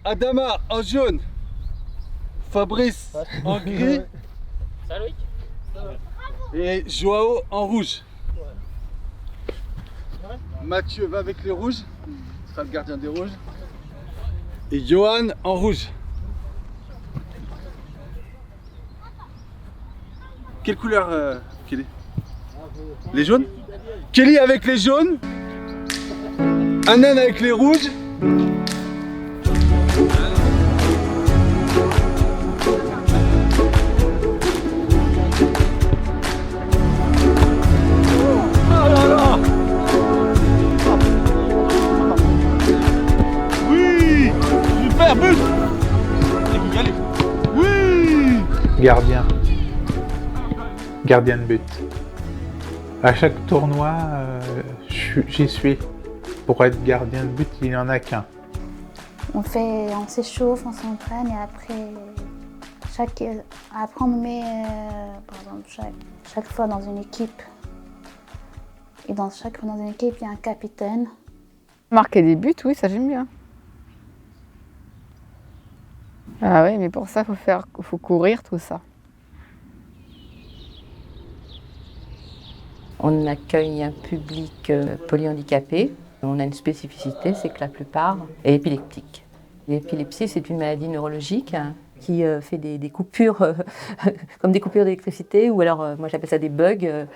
Adama en jaune, Fabrice en gris et Joao en rouge. Mathieu va avec les rouges, ce sera le gardien des rouges. Et Johan en rouge. Quelle couleur Kelly? Les jaunes? Kelly avec les jaunes. Anan avec les rouges. Oh là là! Oui! Super but! Allez, oui! Gardien de but. À chaque tournoi, j'y suis. Pour être gardien de but, il n'y en a qu'un. On s'échauffe, on s'entraîne et après on me met par exemple chaque fois dans une équipe. Et chaque fois dans une équipe, il y a un capitaine. Marquer des buts, oui, ça j'aime bien. Ah oui, mais pour ça, faut courir, tout ça. On accueille un public polyhandicapé. On a une spécificité, c'est que la plupart est épileptique. L'épilepsie, c'est une maladie neurologique qui fait des coupures, comme des coupures d'électricité, ou alors, moi j'appelle ça des bugs,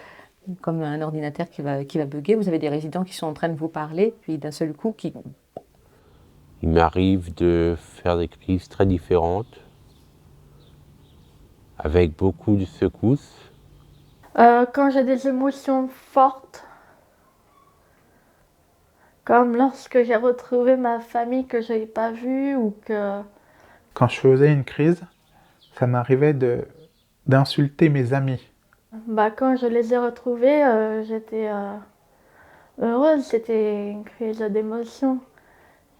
comme un ordinateur qui va bugger. Vous avez des résidents qui sont en train de vous parler, puis d'un seul coup, Il m'arrive de faire des crises très différentes, avec beaucoup de secousses. Quand j'ai des émotions fortes, comme lorsque j'ai retrouvé ma famille que je n'avais pas vue ou que... Quand je faisais une crise, ça m'arrivait d'insulter mes amis. Quand je les ai retrouvés, j'étais heureuse, c'était une crise d'émotion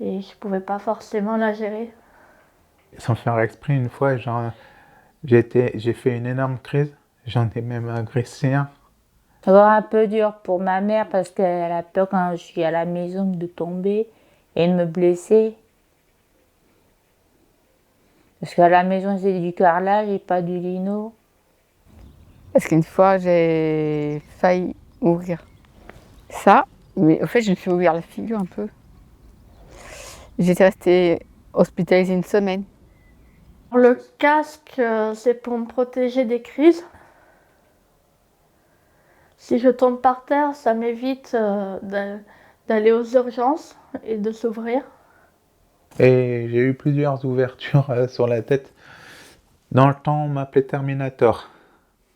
et je ne pouvais pas forcément la gérer. Sans faire exprès, une fois, j'ai fait une énorme crise, j'en ai même agressé un. Ça va un peu dur pour ma mère parce qu'elle a peur quand je suis à la maison de tomber et de me blesser. Parce qu'à la maison c'est du carrelage et pas du lino. Parce qu'une fois j'ai failli ouvrir ça, mais au fait je me suis ouvert la figure un peu. J'étais restée hospitalisée une semaine. Le casque, c'est pour me protéger des crises. Si je tombe par terre, ça m'évite d'aller aux urgences et de s'ouvrir. Et j'ai eu plusieurs ouvertures sur la tête. Dans le temps, on m'appelait Terminator.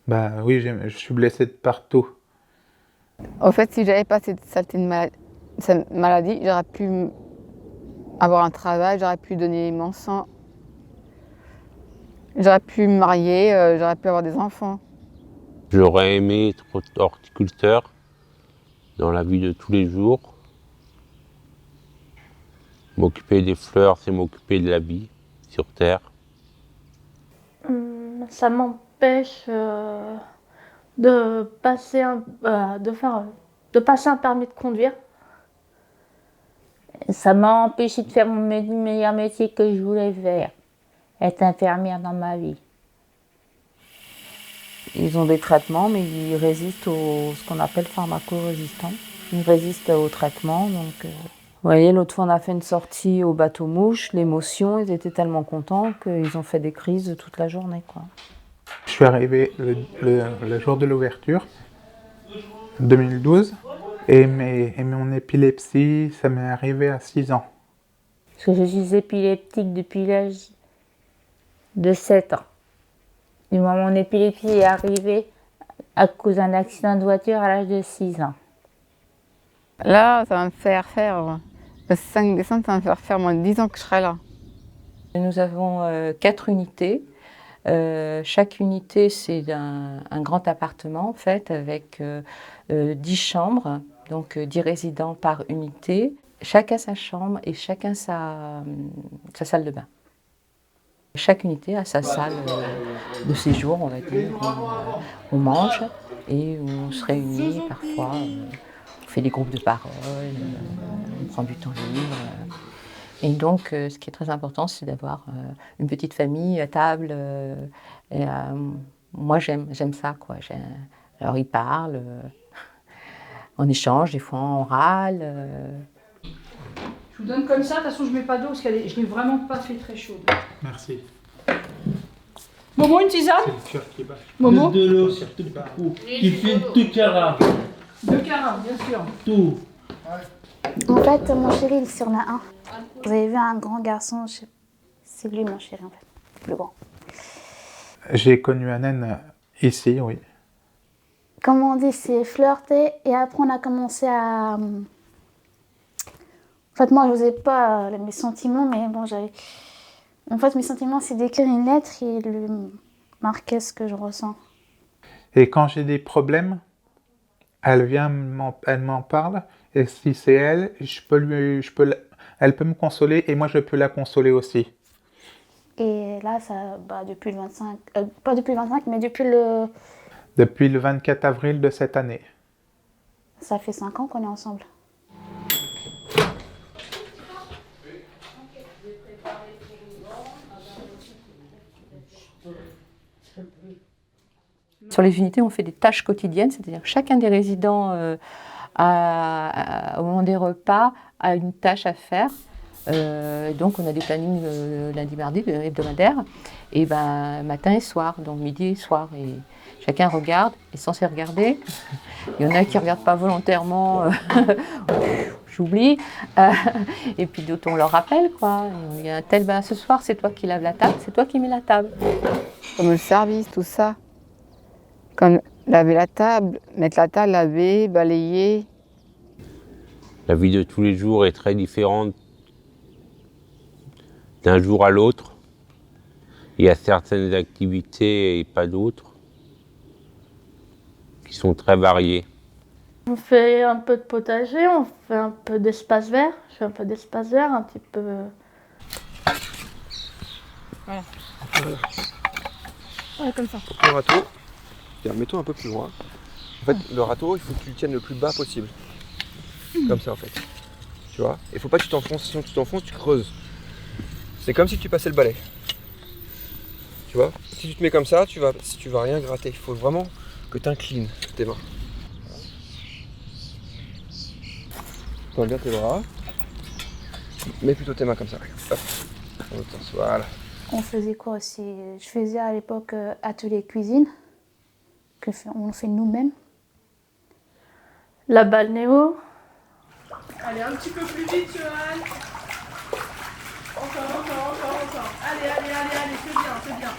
Bah oui, je suis blessé de partout. En fait, si j'avais pas cette maladie, j'aurais pu avoir un travail, j'aurais pu donner mon sang, j'aurais pu me marier, j'aurais pu avoir des enfants. J'aurais aimé être horticulteur dans la vie de tous les jours. M'occuper des fleurs, c'est m'occuper de la vie sur Terre. Ça m'empêche de passer un permis de conduire. Ça m'a empêché de faire mon meilleur métier que je voulais faire, être infirmière dans ma vie. ils ont des traitements, mais ils résistent ce qu'on appelle pharmacorésistants. Ils résistent au traitement, donc... Vous voyez, l'autre fois, on a fait une sortie au bateau-mouche, l'émotion, ils étaient tellement contents qu'ils ont fait des crises toute la journée, quoi. Je suis arrivé le jour de l'ouverture, 2012, et mon épilepsie, ça m'est arrivé à 6 ans. Parce que je suis épileptique depuis l'âge de 7 ans. Du moment où mon épilepsie est arrivée à cause d'un accident de voiture à l'âge de 6 ans. Là, ça va me faire le 5 décembre, ça va me faire faire moins de 10 ans que je serai là. Nous avons 4 unités. Chaque unité, c'est un grand appartement, en fait, avec 10 chambres, donc 10 résidents par unité. Chacun sa chambre et chacun sa salle de bain. Chaque unité a sa salle de séjour, on va dire, où on mange et où on se réunit parfois. On fait des groupes de parole, on prend du temps libre. Et donc, ce qui est très important, c'est d'avoir une petite famille à table. Moi, j'aime ça, quoi. Alors, ils parlent, on échange, des fois on râle. Je vous donne comme ça, de toute façon je mets pas d'eau parce que je n'ai vraiment pas fait très chaude. Merci. Momo, une tisane? C'est le cœur qui bat. Momo? De l'eau, surtout beaucoup. Tu fais tout carafe. 2 carats, bien sûr. Tout. En fait, mon chéri, il sur la 1. Vous avez vu un grand garçon, c'est lui mon chéri en fait, le plus grand. J'ai connu un naine ici, oui. Comme on dit, c'est flirter et après on a commencé à... En fait, moi, je n'osais pas mes sentiments, mais bon, j'avais... En fait, mes sentiments, c'est d'écrire une lettre et lui marquer ce que je ressens. Et quand j'ai des problèmes, elle vient, elle m'en parle, et si c'est elle, elle peut me consoler et moi je peux la consoler aussi. Et là, ça, depuis le 25... pas depuis le 25, mais depuis le... Depuis le 24 avril de cette année. Ça fait 5 ans qu'on est ensemble. Sur les unités, on fait des tâches quotidiennes, c'est-à-dire chacun des résidents, au moment des repas, a une tâche à faire. Donc on a des plannings lundi, mardi, hebdomadaires, et matin et soir, donc midi et soir. Et chacun regarde, est censé regarder. Il y en a qui ne regardent pas volontairement, j'oublie. Et puis d'autres, on leur rappelle, quoi. Il y a un tel, ce soir, c'est toi qui laves la table, c'est toi qui mets la table. Comme le service, tout ça. Comme laver la table, mettre la table, laver, balayer. La vie de tous les jours est très différente d'un jour à l'autre. Il y a certaines activités et pas d'autres qui sont très variées. On fait un peu de potager, on fait un peu d'espace vert. Je fais un peu d'espace vert, un petit peu... Voilà. Ouais, comme ça. Le râteau, mets-toi un peu plus loin. En fait, le râteau, il faut que tu le tiennes le plus bas possible. Comme ça, en fait. Tu vois? Il faut pas que tu t'enfonces, sinon tu t'enfonces, tu creuses. C'est comme si tu passais le balai. Tu vois? Si tu te mets comme ça, tu vas rien gratter. Il faut vraiment que tu inclines tes mains. Tends bien tes bras. Mets plutôt tes mains comme ça. Hop. Dans l'autre sens. Voilà. On faisait quoi aussi? Je faisais à l'époque atelier cuisine, on le fait nous-mêmes. La balnéo. Allez, un petit peu plus vite, Johan. Encore. Allez, c'est bien.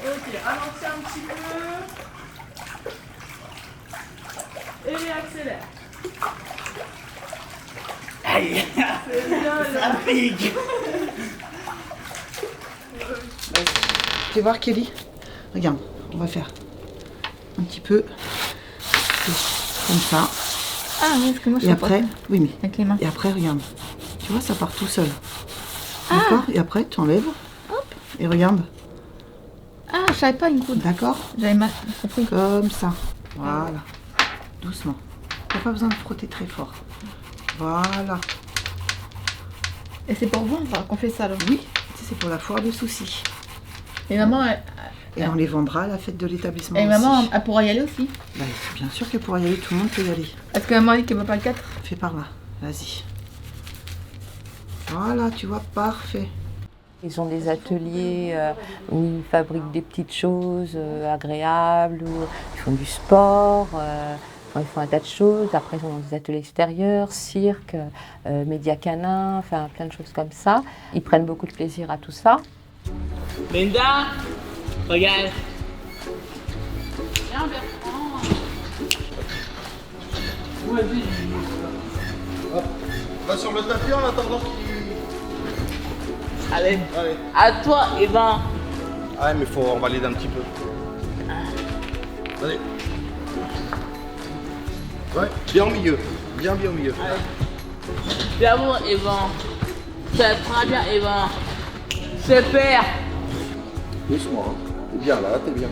Ok, ralentissez un petit peu. Et accélère. Aïe, C'est bien, ça pique. Tu vas voir Kelly? Regarde, on va faire un petit peu comme ça. Ah oui, parce que moi je Et après, oui mais, avec les mains. et après regarde, tu vois ça part tout seul. D'accord? Et après tu enlèves, hop, et regarde. Ah, je savais pas une coude. D'accord? J'avais mal compris. Comme ça. Voilà. Doucement. T'as pas besoin de frotter très fort. Voilà. Et c'est pour vous qu'on fait ça, alors? Oui, c'est pour la foire de soucis. Et maman, Et on les vendra à la fête de l'établissement. et aussi. maman, elle pourra y aller aussi. Bah, bien sûr qu'elle pourra y aller, tout le monde peut y aller. Parce que maman dit qu'elle ne veut pas le 4. Fais par là, vas-y. Voilà, tu vois, parfait. Ils ont des ateliers où ils fabriquent des petites choses agréables, où ils font du sport, ils font un tas de choses. Après, ils ont des ateliers extérieurs, cirque, médias canins, enfin plein de choses comme ça. Ils prennent beaucoup de plaisir à tout ça. Linda, regarde. Viens, Bertrand. Hop. Va sur le tapis en attendant qu'il... Allez, Allez. à toi, Evan. Ah mais faut en valider un petit peu. Allez. Ouais, bien au milieu. Bien au milieu. Bien bon, Evan. C'est très bien, Evan. Super. Doucement, hein. T'es bien là, t'es bien.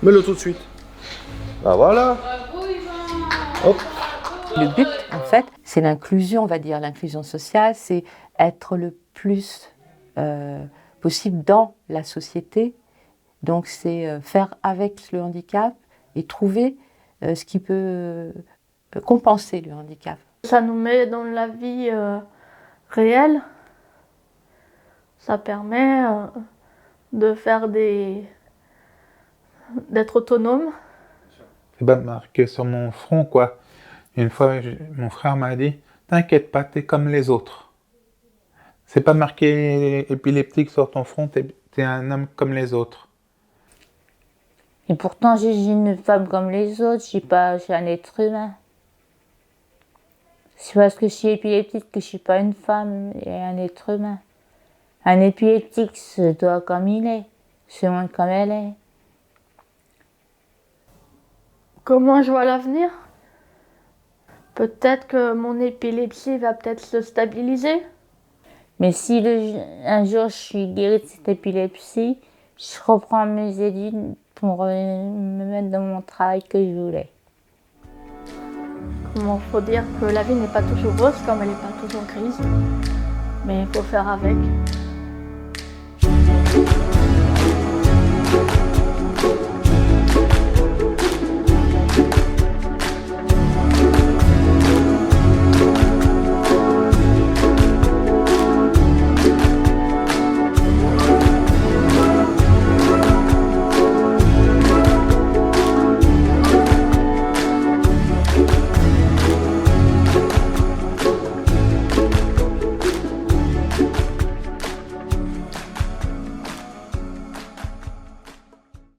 Mets-le tout de suite. Bah voilà. Hop. Le but, en fait, c'est l'inclusion, on va dire, l'inclusion sociale, c'est être le plus possible dans la société. Donc, c'est faire avec le handicap et trouver ce qui peut compenser le handicap. Ça nous met dans la vie réelle. Ça permet de faire d'être autonome. C'est pas marqué sur mon front, quoi. Une fois, mon frère m'a dit, t'inquiète pas, t'es comme les autres. C'est pas marqué épileptique sur ton front, t'es un homme comme les autres. Et pourtant, je suis une femme comme les autres, je suis un être humain. C'est parce que je suis épileptique que je suis pas une femme et un être humain. Un épileptique se doit comme il est, se montre comme elle est. Comment je vois l'avenir? Peut-être que mon épilepsie va peut-être se stabiliser. Mais si un jour je suis guérie de cette épilepsie, je reprends mes études pour me mettre dans mon travail que je voulais. Il faut dire que la vie n'est pas toujours rose comme elle n'est pas toujours grise. Mais il faut faire avec.